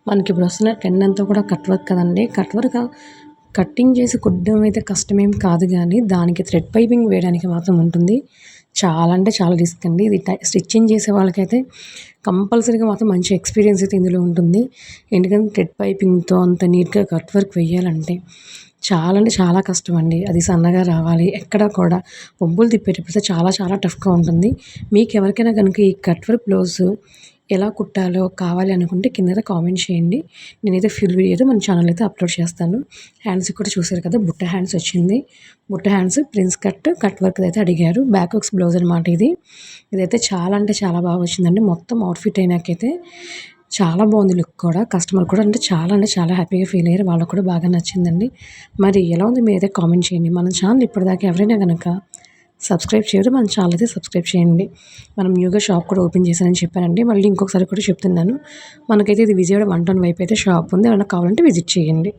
మనకిప్పుడు వస్తున్న ట్రెండ్ అంతా కూడా కట్ వర్క్ కదండీ! కట్ వర్క్ కటింగ్ చేసి కుట్టడం అయితే కష్టమేం కాదు గానీ, దానికి థ్రెడ్ పైపింగ్ వేయడానికి మాత్రం ఉంటుంది. చాలా అంటే చాలా రిస్క్ అండి. ఇది స్టిచ్చింగ్ చేసే వాళ్ళకైతే కంపల్సరీగా మాత్రం మంచి ఎక్స్‌పీరియన్స్ అయితే ఇందులో ఉంటుంది. ఎందుకంటే థ్రెడ్ పైపింగ్‌తో అంత నీట్‌గా కట్ వర్క్ వేయాలంటే చాలా అంటే చాలా కష్టమండి. అది సన్నగా రావాలి. ఎక్కడ కూడా వంపులు తిప్పేటప్పుడు చాలా చాలా టఫ్‌గా ఉంటుంది. మీకెవరికైనా గనుక ఈ కట్ వర్క్ బ్లౌజు ఎలా కుట్టాలో కావాలి అనుకుంటే కిందైతే కామెంట్ చేయండి. నేనైతే ఫుల్ వీడియో మన ఛానల్ అయితే అప్లోడ్ చేస్తాను. హ్యాండ్స్‌కి కూడా చూసారు కదా! బుట్ట హ్యాండ్స్ వచ్చింది. బుట్ట హ్యాండ్స్ ప్రిన్స్ కట్, కట్ వర్క్‌ది అయితే అడిగారు. బ్యాక్ హుక్స్ బ్లౌజ్ అనమాట ఇది. ఇదైతే చాలా అంటే చాలా బాగా వచ్చిందండి. మొత్తం అవుట్‌ఫిట్ అయినాకైతే చాలా బాగుంది లుక్ కూడా. కస్టమర్ కూడా అంటే చాలా హ్యాపీగా ఫీల్ అయ్యారు. వాళ్ళకి కూడా బాగా నచ్చిందండి. మరి ఎలా ఉంది మీరైతే కామెంట్ చేయండి. మన ఛానల్ ఇప్పటిదాకా ఎవరైనా గనక సబ్స్క్రైబ్ చేయరు. మన ఛానల్ అయితే సబ్స్క్రైబ్ చేయండి. మనం న్యూగా షాప్ కూడా ఓపెన్ చేశానని చెప్పానండి. మళ్ళీ ఇంకొకసారి కూడా చెప్తున్నాను. మనకైతే ఇది విజయవాడ 1 టౌన్ వైపు అయితే షాప్ ఉంది. ఏమన్నా కావాలంటే విజిట్ చేయండి.